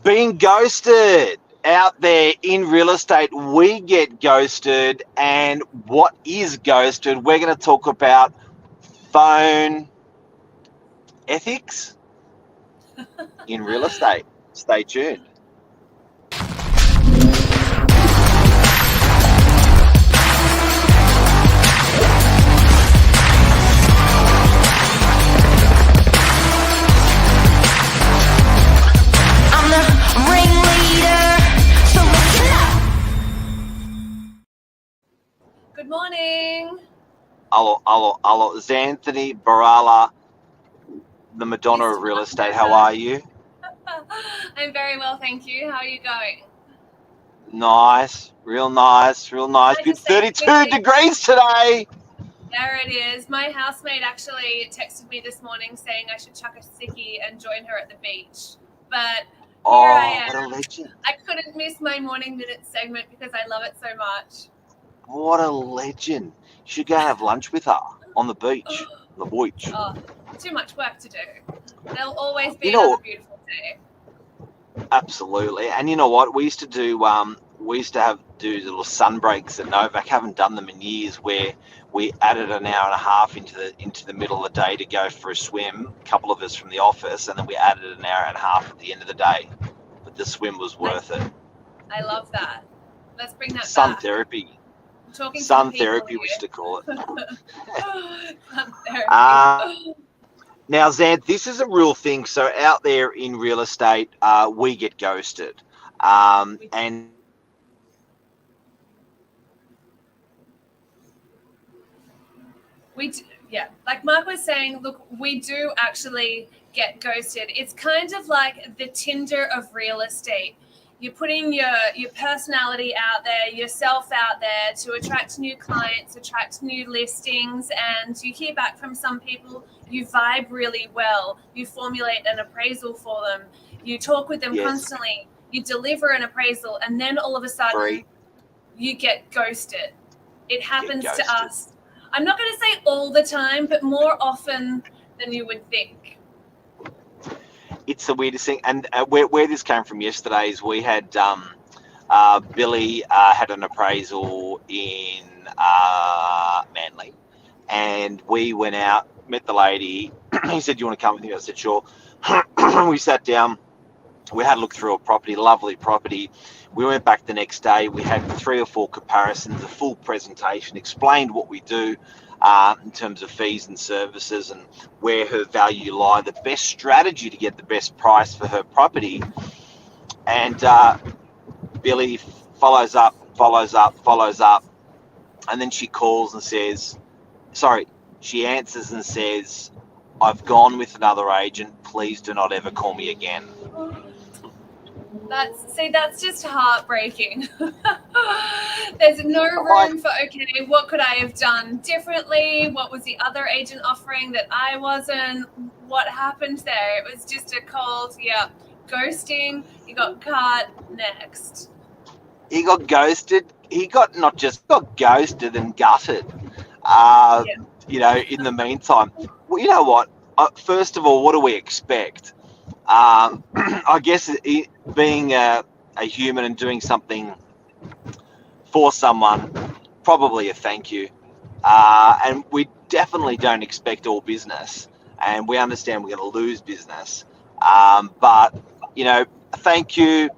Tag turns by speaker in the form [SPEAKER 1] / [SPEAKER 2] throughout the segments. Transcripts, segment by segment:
[SPEAKER 1] Being ghosted out there in real estate, we get ghosted. And what is ghosted? We're going to talk about phone ethics in real estate. Stay tuned.
[SPEAKER 2] Good morning.
[SPEAKER 1] Hello. Zanthany, Borula, the Madonna of real estate. How are you?
[SPEAKER 2] I'm very well, thank you. How are you going?
[SPEAKER 1] Nice, real nice. Good 32 degrees today.
[SPEAKER 2] There it is. My housemate actually texted me this morning saying I should chuck a sickie and join her at the beach. But here I am.
[SPEAKER 1] What a legend.
[SPEAKER 2] I couldn't miss my morning minute segment because I love it so much.
[SPEAKER 1] What a legend. You should go have lunch with her on the beach.
[SPEAKER 2] Oh, too much work to do. There'll always be another beautiful day.
[SPEAKER 1] Absolutely. And you know what? We used to do little sun breaks at Novak. Haven't done them in years, where we added an hour and a half into the middle of the day to go for a swim, a couple of us from the office, and then we added an hour and a half at the end of the day. But the swim was worth it.
[SPEAKER 2] I love that. Let's bring that
[SPEAKER 1] sun
[SPEAKER 2] back.
[SPEAKER 1] Therapy.
[SPEAKER 2] Talking
[SPEAKER 1] sun therapy, we used to call it.
[SPEAKER 2] Sun therapy.
[SPEAKER 1] Now, Zant, this is a real thing. So out there in real estate, we get ghosted. And
[SPEAKER 2] we do, yeah. Like Mark was saying, look, we do actually get ghosted. It's kind of like the Tinder of real estate. You're putting your personality out there, yourself out there to attract new clients, attract new listings, and you hear back from some people, you vibe really well, you formulate an appraisal for them, you talk with them constantly, you deliver an appraisal, and then all of a sudden you get ghosted. It happens to us. I'm not going to say all the time, but more often than you would think.
[SPEAKER 1] It's the weirdest thing. And where this came from yesterday is we had Billy had an appraisal in Manly, and we went out, met the lady. He said, "Do you want to come with me?" I said, "Sure." We sat down. We had a look through a property, lovely property. We went back the next day. We had 3 or 4 comparisons, a full presentation, explained what we do in terms of fees and services and where her value lie, the best strategy to get the best price for her property. And Billy follows up, and then she calls and says, she answers and says, "I've gone with another agent. Please do not ever call me again."
[SPEAKER 2] That's just heartbreaking. There's no room for, okay, what could I have done differently? What was the other agent offering that I wasn't? What happened there? It was just a cold, ghosting. You got cut. Next.
[SPEAKER 1] He got ghosted. He got ghosted and gutted. In the meantime, well, you know what? First of all, what do we expect? I guess being a human and doing something for someone, probably a thank you. And we definitely don't expect all business, and we understand we're going to lose business. But, thank you,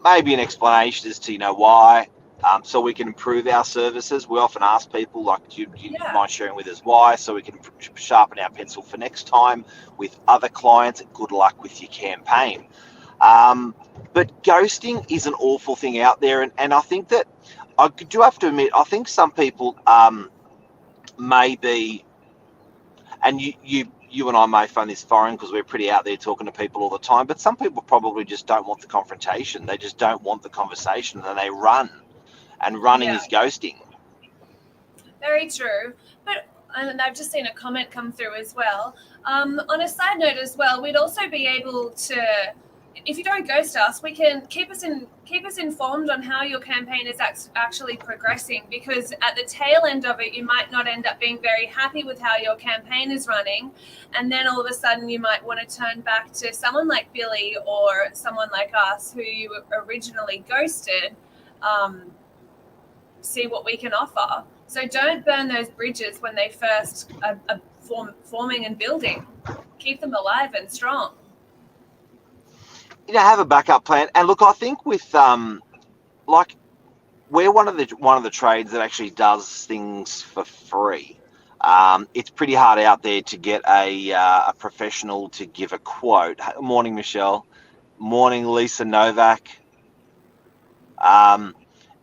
[SPEAKER 1] maybe an explanation as to, why, so we can improve our services. We often ask people, like, do you mind sharing with us why, so we can sharpen our pencil for next time with other clients, and good luck with your campaign. But ghosting is an awful thing out there, and I think that I do have to admit, I think some people may be, and you and I may find this foreign because we're pretty out there talking to people all the time, but some people probably just don't want the confrontation. They just don't want the conversation, and they run. And running is ghosting.
[SPEAKER 2] Very true. And I've just seen a comment come through as well. On a side note as well, we'd also be able to if you don't ghost us, we can keep us informed on how your campaign is actually progressing, because at the tail end of it, you might not end up being very happy with how your campaign is running, and then all of a sudden you might want to turn back to someone like Billy or someone like us who you originally ghosted, see what we can offer. So don't burn those bridges when they first are forming and building. Keep them alive and strong.
[SPEAKER 1] Have a backup plan. And look, I think with like, we're one of the trades that actually does things for free. It's pretty hard out there to get a professional to give a quote. Morning, Michelle. Morning, Lisa Novak.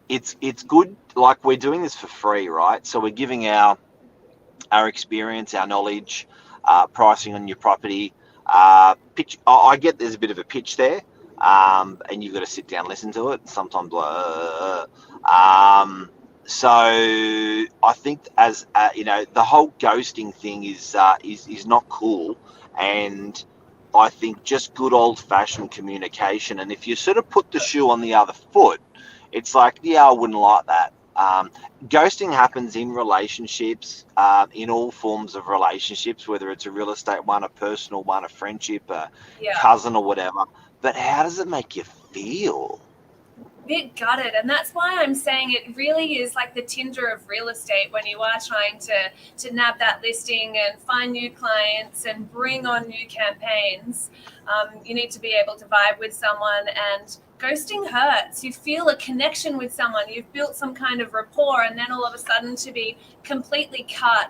[SPEAKER 1] It's good. Like, we're doing this for free, right? So we're giving our experience, our knowledge, pricing on your property. Pitch. I get there's a bit of a pitch there, and you've got to sit down and listen to it. Sometimes, so I think as the whole ghosting thing is not cool, and I think just good old fashioned communication. And if you sort of put the shoe on the other foot, it's like, yeah, I wouldn't like that. Ghosting happens in relationships, in all forms of relationships, whether it's a real estate one, a personal one, a friendship, a cousin or whatever. But how does it make you feel?
[SPEAKER 2] Bit gutted, and that's why I'm saying it really is like the Tinder of real estate. When you are trying to nab that listing and find new clients and bring on new campaigns, you need to be able to vibe with someone, and ghosting hurts. You feel a connection with someone, you've built some kind of rapport, and then all of a sudden to be completely cut,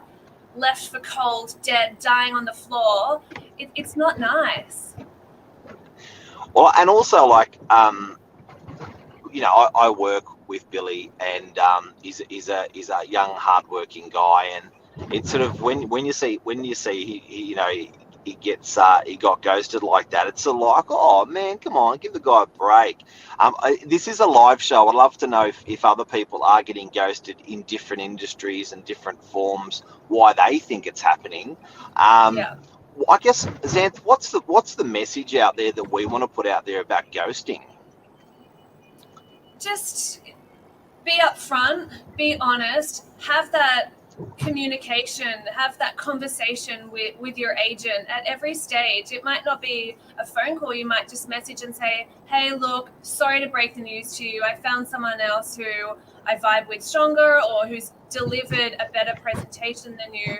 [SPEAKER 2] left for cold, dead, dying on the floor, it's not nice.
[SPEAKER 1] Well, and also, like, I work with Billy, and he's a young, hardworking guy, and it's sort of when you see he got ghosted like that, it's sort of like, oh man, come on, give the guy a break. This is a live show. I'd love to know if other people are getting ghosted in different industries and different forms, why they think it's happening. I guess, Zanth, what's the message out there that we want to put out there about ghosting?
[SPEAKER 2] Just be upfront, be honest, have that communication, have that conversation with your agent at every stage. It might not be a phone call. You might just message and say, hey, look, sorry to break the news to you. I found someone else who I vibe with stronger, or who's delivered a better presentation than you.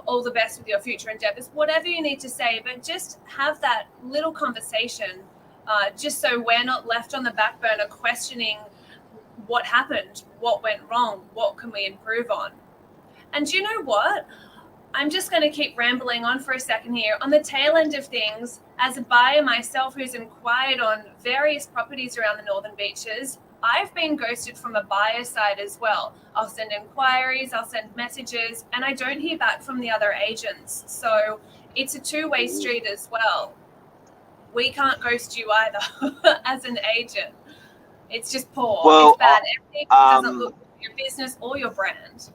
[SPEAKER 2] All the best with your future endeavors, whatever you need to say, but just have that little conversation, just so we're not left on the back burner questioning what happened, what went wrong, what can we improve on. And you know what? I'm just going to keep rambling on for a second here. On the tail end of things, as a buyer myself who's inquired on various properties around the Northern Beaches, I've been ghosted from a buyer side as well. I'll send inquiries, I'll send messages, and I don't hear back from the other agents. So it's a two-way street as well. We can't ghost you either as an agent. It's just poor.
[SPEAKER 1] Well,
[SPEAKER 2] it's bad. Everything doesn't look good for your business or your brand.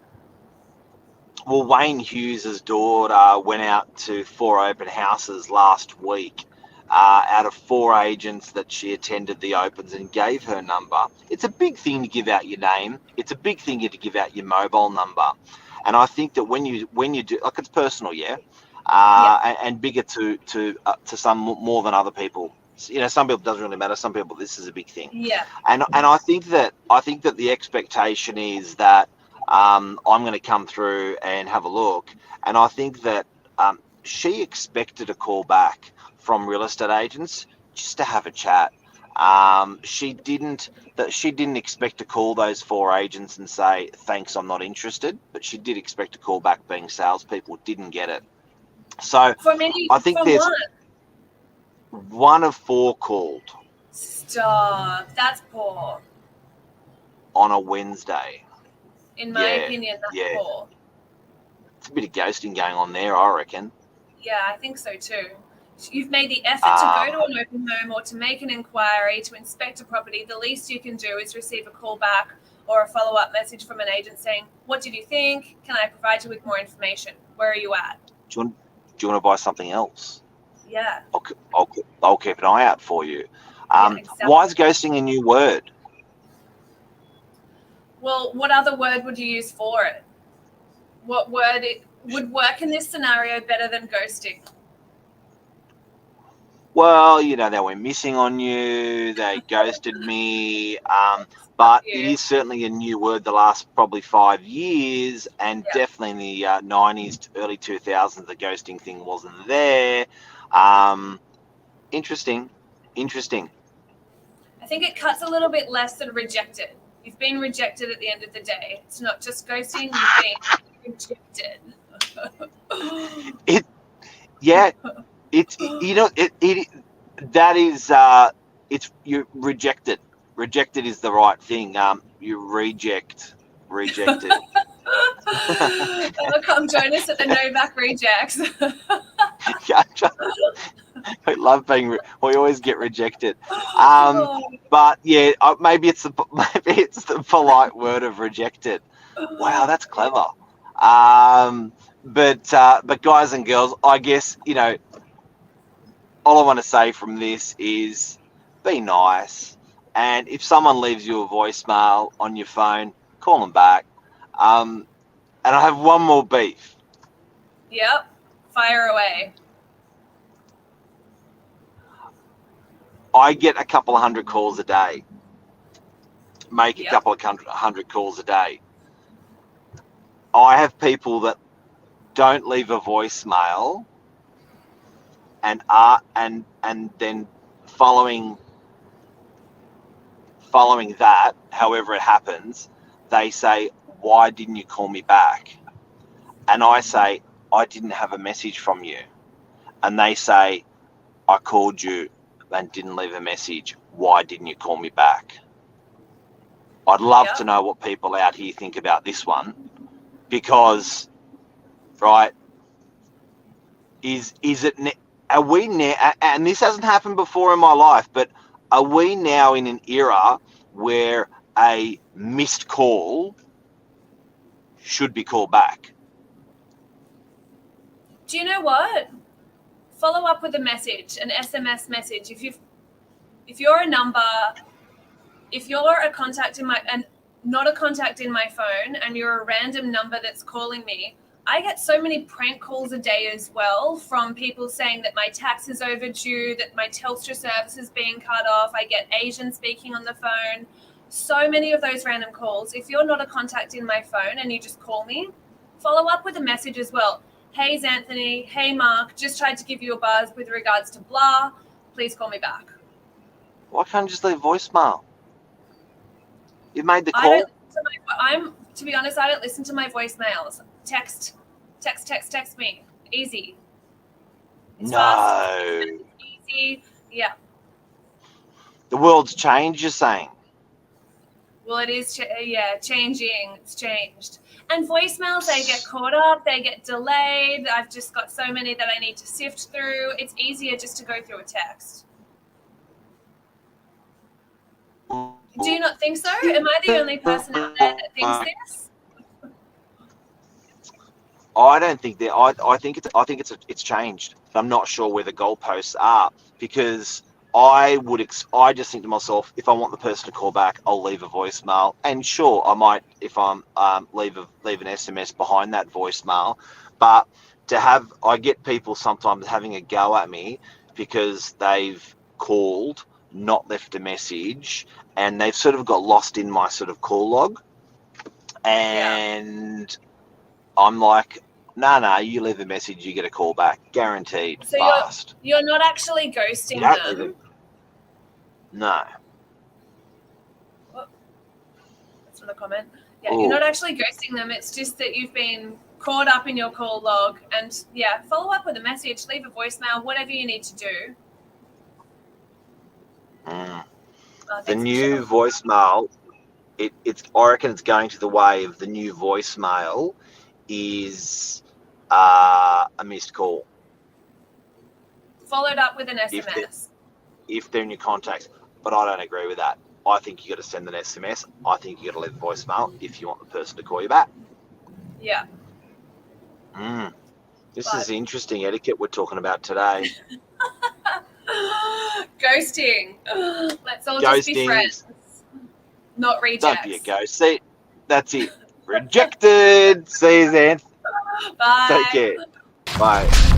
[SPEAKER 1] Well, Wayne Hughes' daughter went out to 4 open houses last week. Out of 4 agents that she attended the opens, and gave her number. It's a big thing to give out your name. It's a big thing to give out your mobile number. And I think that when you do, like, it's personal, and bigger to some more than other people. Some people it doesn't really matter. Some people this is a big thing.
[SPEAKER 2] Yeah.
[SPEAKER 1] And I think that the expectation is that I'm going to come through and have a look. And I think that she expected a call back from real estate agents just to have a chat. She didn't expect to call those 4 agents and say, thanks, I'm not interested. But she did expect a call back, being salespeople. Didn't get it. So I think there's one of 4 called.
[SPEAKER 2] Stop. That's poor.
[SPEAKER 1] On a Wednesday.
[SPEAKER 2] In my opinion, that's poor.
[SPEAKER 1] It's a bit of ghosting going on there, I reckon.
[SPEAKER 2] Yeah, I think so too. You've made the effort to go to an open home or to make an inquiry, to inspect a property. The least you can do is receive a call back or a follow-up message from an agent saying, what did you think? Can I provide you with more information? Where are you at?
[SPEAKER 1] Do you want to buy something else?
[SPEAKER 2] Yeah.
[SPEAKER 1] I'll keep an eye out for you.
[SPEAKER 2] Yeah, exactly.
[SPEAKER 1] Why is ghosting a new word?
[SPEAKER 2] Well, what other word would you use for it? What word would work in this scenario better than ghosting?
[SPEAKER 1] Well, they went missing on you, they ghosted me,
[SPEAKER 2] Fuck
[SPEAKER 1] but it
[SPEAKER 2] you.
[SPEAKER 1] is certainly a new word the last probably 5 years, and
[SPEAKER 2] Yeah.
[SPEAKER 1] definitely in the 90s to early 2000s, the ghosting thing wasn't there. Um, interesting.
[SPEAKER 2] I think it cuts a little bit less than rejected. You've been rejected at the end of the day. It's not just ghosting, you've been rejected.
[SPEAKER 1] Yeah, that is you're rejected. Rejected is the right thing. You rejected.
[SPEAKER 2] Come join us at the Novak rejects.
[SPEAKER 1] I love being. We always get rejected. But yeah, maybe it's the polite word of rejected. Wow, that's clever. But guys and girls, I guess all I want to say from this is be nice. And if someone leaves you a voicemail on your phone, call them back. And I have one more beef.
[SPEAKER 2] Yep. Fire away.
[SPEAKER 1] I get a couple of hundred calls a day. Make a
[SPEAKER 2] Yep.
[SPEAKER 1] couple of hundred calls a day. I have people that don't leave a voicemail and then following that, however it happens, they say, "Why didn't you call me back?" And I say, "I didn't have a message from you." And they say, "I called you and didn't leave a message. Why didn't you call me back?" I'd love to know what people out here think about this one, because, right, are we now, and this hasn't happened before in my life, but are we now in an era where a missed call should be called back?
[SPEAKER 2] Do you know what? Follow up with a message, an SMS message. If you're a number, if you're a contact not a contact in my phone, and you're a random number that's calling me, I get so many prank calls a day as well from people saying that my tax is overdue, that my Telstra service is being cut off. I get Asian speaking on the phone. So many of those random calls. If you're not a contact in my phone and you just call me, follow up with a message as well. Hey, Zanthany. Hey, Mark. Just tried to give you a buzz with regards to blah. Please call me back.
[SPEAKER 1] Why can't you just leave voicemail? You made the call.
[SPEAKER 2] To be honest, I don't listen to my voicemails. Text me. Easy. It's fast. It's easy. Yeah.
[SPEAKER 1] The world's changed, you're saying?
[SPEAKER 2] Well, it is, changing. It's changed. And voicemails, they get caught up, they get delayed. I've just got so many that I need to sift through. It's easier just to go through a text. Do you not think so? Am I the only person out there that thinks this?
[SPEAKER 1] I don't think that. I think it's changed. I'm not sure where the goalposts are, because I just think to myself, if I want the person to call back, I'll leave a voicemail, and sure, I might, if I'm leave an SMS behind that voicemail. But I get people sometimes having a go at me because they've called, not left a message, and they've sort of got lost in my sort of call log, and I'm like, no, you leave a message, you get a call back, guaranteed,
[SPEAKER 2] so
[SPEAKER 1] fast.
[SPEAKER 2] You're not actually ghosting them.
[SPEAKER 1] No.
[SPEAKER 2] Oh, that's not a comment. Yeah, You're not actually ghosting them. It's just that you've been caught up in your call log, and follow up with a message, leave a voicemail, whatever you need to do.
[SPEAKER 1] The new voicemail, I reckon it's going to the way of the new voicemail is a missed call.
[SPEAKER 2] Followed up with an SMS.
[SPEAKER 1] If they're in your contacts. But I don't agree with that. I think you got to send an SMS. I think you got to leave a voicemail if you want the person to call you back.
[SPEAKER 2] Yeah.
[SPEAKER 1] This is interesting etiquette we're talking about today.
[SPEAKER 2] ghosting. Let's all just be
[SPEAKER 1] Ghosting.
[SPEAKER 2] friends, not rejects.
[SPEAKER 1] Don't be a ghost. See, that's it. Rejected. See you, Zanth.
[SPEAKER 2] Bye.
[SPEAKER 1] Take care. Bye.